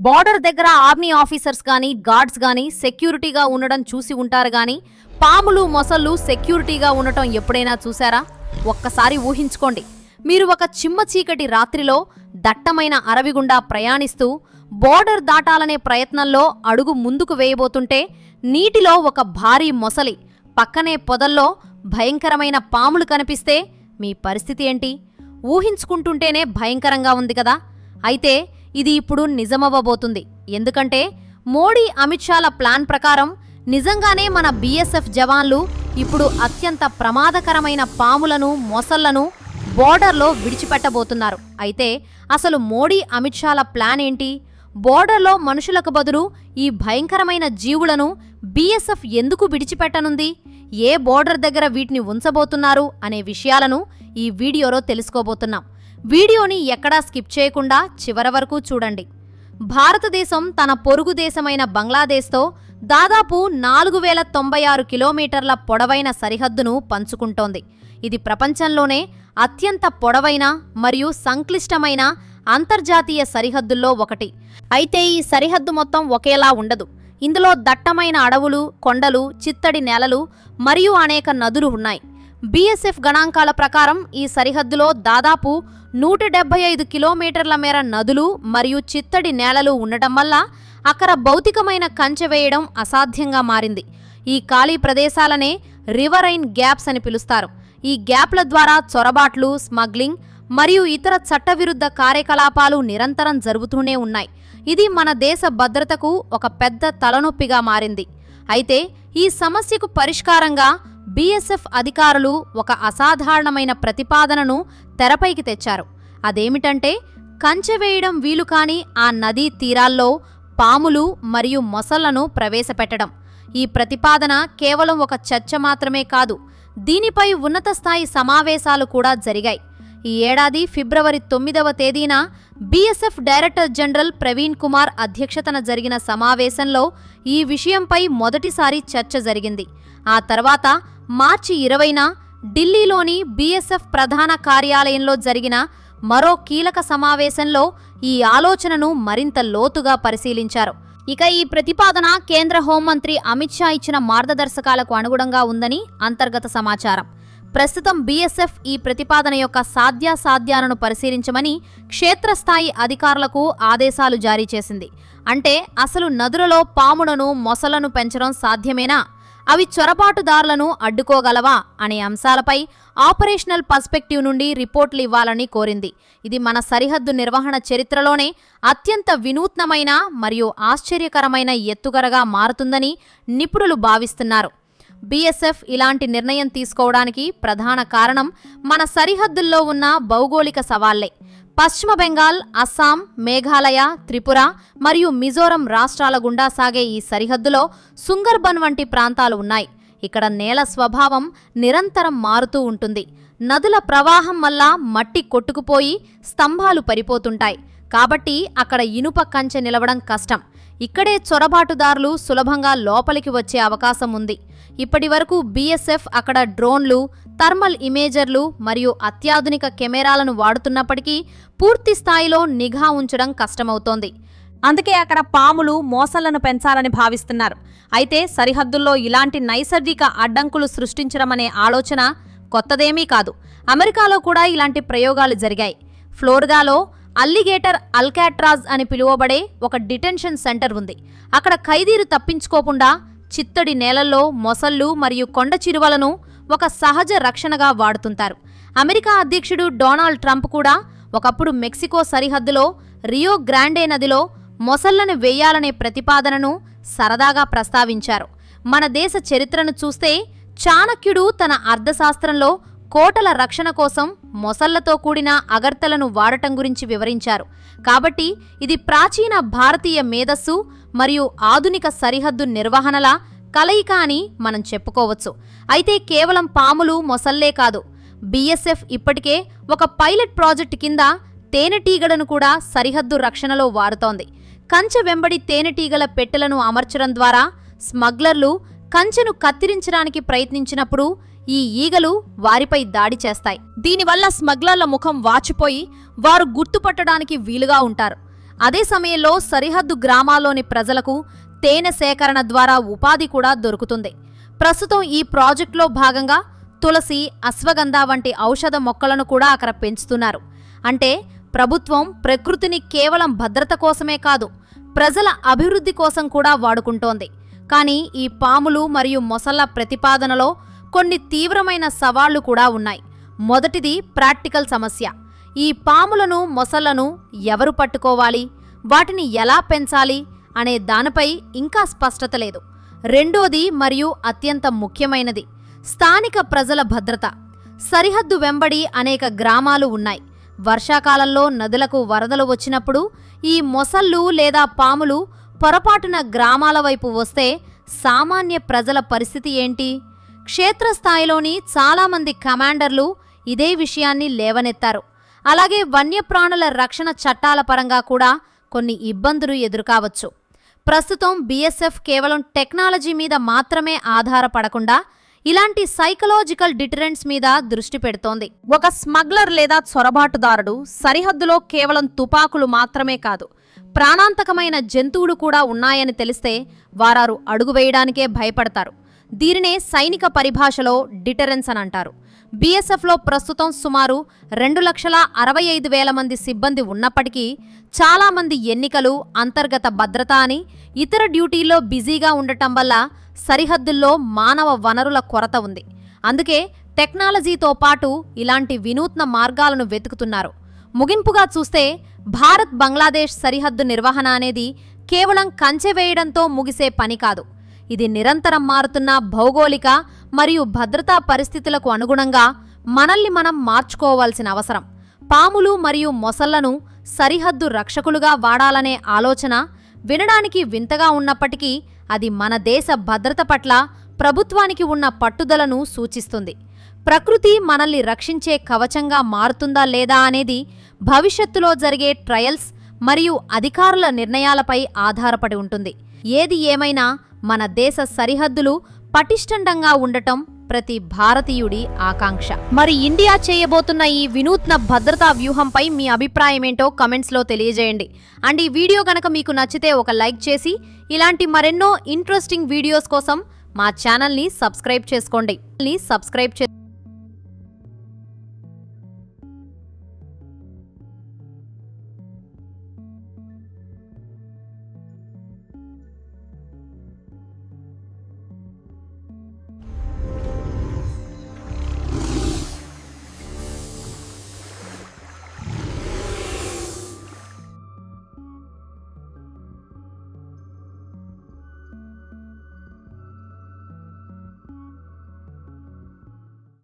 Border దగ్గర army officers గానీ guards గానీ సెక్యూరిటీగా ఉండడం చూసి ఉంటారు గానీ పాములు మొసళ్ళు సెక్యూరిటీగా ఉండటం ఎప్పుడైనా చూసారా? ఒక్కసారి ఊహించుకోండి. మీరు ఒక చిమ్మ చీకటి రాత్రిలో దట్టమైన అడవి గుండా ప్రయాణిస్తూ బోర్డర్ దాటాలనే ప్రయత్నంలో అడుగు ముందుకు వేయబోతుంటే నీటిలో ఒక భారీ మొసలి, పక్కనే పొదల్లో భయంకరమైన పాములు కనిపిస్తే మీ పరిస్థితి ఏంటి? ఊహించుకుంటుంటేనే భయంకరంగా ఉంది కదా. అయితే ఇది ఇప్పుడు నిజమవ్వబోతుంది. ఎందుకంటే మోడీ అమిత్ షాల ప్లాన్ ప్రకారం నిజంగానే మన బీఎస్ఎఫ్ జవాన్లు ఇప్పుడు అత్యంత ప్రమాదకరమైన పాములను మొసళ్లను బోర్డర్లో విడిచిపెట్టబోతున్నారు. అయితే అసలు మోడీ అమిత్ షాల ప్లాన్ ఏంటి? బోర్డర్లో మనుషులకు బదులు ఈ భయంకరమైన జీవులను బీఎస్ఎఫ్ ఎందుకు విడిచిపెట్టనుంది? ఏ బోర్డర్ దగ్గర వీటిని ఉంచబోతున్నారు అనే విషయాలను ఈ వీడియోలో తెలుసుకోబోతున్నాం. వీడియోని ఎక్కడా స్కిప్ చేయకుండా చివరి వరకు చూడండి. భారతదేశం తన పొరుగు దేశమైన బంగ్లాదేశ్తో దాదాపు 4096 కిలోమీటర్ల పొడవైన సరిహద్దును పంచుకుంటోంది. ఇది ప్రపంచంలోనే అత్యంత పొడవైన మరియు సంక్లిష్టమైన అంతర్జాతీయ సరిహద్దుల్లో ఒకటి. అయితే ఈ సరిహద్దు మొత్తం ఒకేలా ఉండదు. ఇందులో దట్టమైన అడవులు, కొండలు, చిత్తడి నేలలు మరియు అనేక నదులు ఉన్నాయి. బీఎస్ఎఫ్ గణాంకాల ప్రకారం ఈ సరిహద్దులో దాదాపు 175 కిలోమీటర్ల మేర నదులు మరియు చిత్తడి నేలలు ఉండటం వల్ల అక్కడ భౌతికమైన కంచె వేయడం అసాధ్యంగా మారింది. ఈ ఖాళీ ప్రదేశాలనే రివరైన్ గ్యాప్స్ అని పిలుస్తారు. ఈ గ్యాప్ల ద్వారా చొరబాట్లు, స్మగ్లింగ్ మరియు ఇతర చట్టవిరుద్ధ కార్యకలాపాలు నిరంతరం జరుగుతూనే ఉన్నాయి. ఇది మన దేశ భద్రతకు ఒక పెద్ద తలనొప్పిగా మారింది. అయితే ఈ సమస్యకు పరిష్కారంగా బీఎస్ఎఫ్ అధికారులు ఒక అసాధారణమైన ప్రతిపాదనను తెరపైకి తెచ్చారు. అదేమిటంటే కంచె వేయడం వీలు కాని ఆ నదీ తీరాల్లో పాములు మరియు మొసళ్లను ప్రవేశపెట్టడం. ఈ ప్రతిపాదన కేవలం ఒక చర్చ మాత్రమే కాదు, దీనిపై ఉన్నత స్థాయి సమావేశాలు కూడా జరిగాయి. ఈ ఏడాది ఫిబ్రవరి 9వ తేదీన BSF director general Praveen Kumar అధ్యక్షతన జరిగిన సమావేశంలో ఈ విషయంపై మొదటిసారి చర్చ జరిగింది. ఆ తర్వాత మార్చి 20న ఢిల్లీలోని బీఎస్ఎఫ్ ప్రధాన కార్యాలయంలో జరిగిన మరో కీలక సమావేశంలో ఈ ఆలోచనను మరింత లోతుగా పరిశీలించారు. ఇక ఈ ప్రతిపాదన కేంద్ర హోంమంత్రి అమిత్ షా ఇచ్చిన మార్గదర్శకాలకు అనుగుణంగా ఉందని అంతర్గత సమాచారం. ప్రస్తుతం బీఎస్ఎఫ్ ఈ ప్రతిపాదన యొక్క సాధ్యాసాధ్యాలను పరిశీలించమని క్షేత్రస్థాయి అధికారులకు ఆదేశాలు జారీ చేసింది. అంటే అసలు నదులలో పాములను, మొసళ్లను పెంచడం సాధ్యమేనా? అవి చొరబాటుదారులను అడ్డుకోగలవా అనే అంశాలపై ఆపరేషనల్ పర్స్పెక్టివ్ నుండి రిపోర్ట్లు ఇవ్వాలని కోరింది. ఇది మన సరిహద్దు నిర్వహణ చరిత్రలోనే అత్యంత వినూత్నమైన మరియు ఆశ్చర్యకరమైన ఎత్తుగడగా మారుతుందని నిపుణులు భావిస్తున్నారు. బీఎస్ఎఫ్ ఇలాంటి నిర్ణయం తీసుకోవడానికి ప్రధాన కారణం మన సరిహద్దుల్లో ఉన్న భౌగోళిక సవాళ్లే. పశ్చిమ బెంగాల్, అస్సాం, మేఘాలయ, త్రిపుర మరియు మిజోరం రాష్ట్రాల గుండా సాగే ఈ సరిహద్దులో సుందర్బన్ వంటి ప్రాంతాలు ఉన్నాయి. ఇక్కడ నేల స్వభావం నిరంతరం మారుతూ ఉంటుంది. నదుల ప్రవాహం వల్ల మట్టి కొట్టుకుపోయి స్తంభాలు పడిపోతుంటాయి. కాబట్టి అక్కడ ఇనుప కంచె నిలవడం కష్టం. ఇక్కడే చొరబాటుదారులు సులభంగా లోపలికి వచ్చే అవకాశం ఉంది. ఇప్పటివరకు బీఎస్ఎఫ్ అక్కడ డ్రోన్లు, థర్మల్ ఇమేజర్లు మరియు అత్యాధునిక కెమెరాలను వాడుతున్నప్పటికీ పూర్తి స్థాయిలో నిఘా ఉంచడం కష్టమవుతోంది. అందుకే అక్కడ పాములు, మొసళ్లను పెంచాలని భావిస్తున్నారు. అయితే సరిహద్దుల్లో ఇలాంటి నైసర్గిక అడ్డంకులు సృష్టించడం అనే ఆలోచన కొత్తదేమీ కాదు. అమెరికాలో కూడా ఇలాంటి ప్రయోగాలు జరిగాయి. ఫ్లోరిడాలో అల్లిగేటర్ అల్కాట్రాజ్ అని పిలువబడే ఒక డిటెన్షన్ సెంటర్ ఉంది. అక్కడ ఖైదీలు తప్పించుకోకుండా చిత్తడి నేలల్లో మొసళ్ళు మరియు కొండ చిరువలను ఒక సహజ రక్షణగా వాడుతుంటారు. అమెరికా అధ్యక్షుడు డొనాల్డ్ ట్రంప్ కూడా ఒకప్పుడు మెక్సికో సరిహద్దులో రియో గ్రాండే నదిలో మొసళ్లను వేయాలనే ప్రతిపాదనను సరదాగా ప్రస్తావించారు. మన దేశ చరిత్రను చూస్తే చాణక్యుడు తన అర్థశాస్త్రంలో కోటల రక్షణ కోసం మొసళ్లతో కూడిన అగర్తలను వాడటం గురించి వివరించారు. కాబట్టి ఇది ప్రాచీన భారతీయ మేధస్సు మరియు ఆధునిక సరిహద్దు నిర్వహణల కలయిక అని మనం చెప్పుకోవచ్చు. అయితే కేవలం పాములు, మొసళ్లే కాదు, బీఎస్ఎఫ్ ఇప్పటికే ఒక పైలట్ ప్రాజెక్టు కింద తేనెటీగలను కూడా సరిహద్దు రక్షణలో వాడుతోంది. కంచె వెంబడి తేనెటీగల పెట్టెలను అమర్చడం ద్వారా స్మగ్లర్లు కంచెను కత్తిరించడానికి ప్రయత్నించినప్పుడు ఈ ఈగలు వారిపై దాడి చేస్తాయి. దీనివల్ల స్మగ్లర్ల ముఖం వాచిపోయి వారు గుర్తుపట్టడానికి వీలుగా ఉంటారు. అదే సమయంలో సరిహద్దు గ్రామాల్లోని ప్రజలకు తేనె సేకరణ ద్వారా ఉపాధి కూడా దొరుకుతుంది. ప్రస్తుతం ఈ ప్రాజెక్టులో భాగంగా తులసి, అశ్వగంధ వంటి ఔషధ మొక్కలను కూడా అక్కడ పెంచుతున్నారు. అంటే ప్రభుత్వం ప్రకృతిని కేవలం భద్రత కోసమే కాదు, ప్రజల అభివృద్ధి కోసం కూడా వాడుకుంటోంది. కానీ ఈ పాములు మరియు మొసళ్ల ప్రతిపాదనలో కొన్ని తీవ్రమైన సవాళ్లు కూడా ఉన్నాయి. మొదటిది ప్రాక్టికల్ సమస్య. ఈ పాములను, మొసళ్లను ఎవరు పట్టుకోవాలి, వాటిని ఎలా పెంచాలి అనే దానిపై ఇంకా స్పష్టత లేదు. రెండోది మరియు అత్యంత ముఖ్యమైనది స్థానిక ప్రజల భద్రత. సరిహద్దు వెంబడి అనేక గ్రామాలు ఉన్నాయి. వర్షాకాలంలో నదులకు వరదలు వచ్చినప్పుడు ఈ మొసళ్ళు లేదా పాములు పొరపాటున గ్రామాల వైపు వస్తే సామాన్య ప్రజల పరిస్థితి ఏంటి? క్షేత్రస్థాయిలోని చాలామంది కమాండర్లు ఇదే విషయాన్ని లేవనెత్తారు. అలాగే వన్యప్రాణుల రక్షణ చట్టాల పరంగా కూడా కొన్ని ఇబ్బందులు ఎదురుకావచ్చు. ప్రస్తుతం బీఎస్ఎఫ్ కేవలం టెక్నాలజీ మీద మాత్రమే ఆధారపడకుండా ఇలాంటి సైకలాజికల్ డిటరెంట్స్ మీద దృష్టి పెడుతోంది. ఒక స్మగ్లర్ లేదా చొరబాటుదారుడు సరిహద్దులో కేవలం తుపాకులు మాత్రమే కాదు, ప్రాణాంతకమైన జంతువులు కూడా ఉన్నాయని తెలిస్తే వారు అడుగు వేయడానికే భయపడతారు. దీనినే సైనిక పరిభాషలో డిటరెన్స్ అని అంటారు. బీఎస్ఎఫ్లో ప్రస్తుతం సుమారు 2,65,000 మంది సిబ్బంది ఉన్నప్పటికీ చాలామంది ఎన్నికలు, అంతర్గత భద్రత అని ఇతర డ్యూటీల్లో బిజీగా ఉండటం వల్ల సరిహద్దుల్లో మానవ వనరుల కొరత ఉంది. అందుకే టెక్నాలజీతో పాటు ఇలాంటి వినూత్న మార్గాలను వెతుకుతున్నారు. ముగింపుగా చూస్తే భారత్ బంగ్లాదేశ్ సరిహద్దు నిర్వహణ అనేది కేవలం కంచె వేయడంతో ముగిసే పని కాదు. ఇది నిరంతరం మారుతున్న భౌగోళిక మరియు భద్రతా పరిస్థితులకు అనుగుణంగా మనల్ని మనం మార్చుకోవాల్సిన అవసరం. పాములు మరియు మొసళ్లను సరిహద్దు రక్షకులుగా వాడాలనే ఆలోచన వినడానికి వింతగా ఉన్నప్పటికీ అది మన దేశ భద్రత పట్ల ప్రభుత్వానికి ఉన్న పట్టుదలను సూచిస్తుంది. ప్రకృతి మనల్ని రక్షించే కవచంగా మారుతుందా లేదా అనేది భవిష్యత్తులో జరిగే ట్రయల్స్ మరియు అధికారుల నిర్ణయాలపై ఆధారపడి ఉంటుంది. ఏది ఏమైనా మన దేశ సరిహద్దులు పటిష్టంగా ఉండటం ప్రతి భారతీయుడి ఆకాంక్ష. మరి ఇండియా చేయబోతున్న ఈ వినూత్న భద్రతా వ్యూహంపై మీ అభిప్రాయమేంటో కమెంట్స్లో తెలియజేయండి. అండ్ ఈ వీడియో కనుక మీకు నచ్చితే ఒక లైక్ చేసి ఇలాంటి మరెన్నో ఇంట్రెస్టింగ్ వీడియోస్ కోసం మా ఛానల్ని సబ్స్క్రైబ్ చేసుకోండి.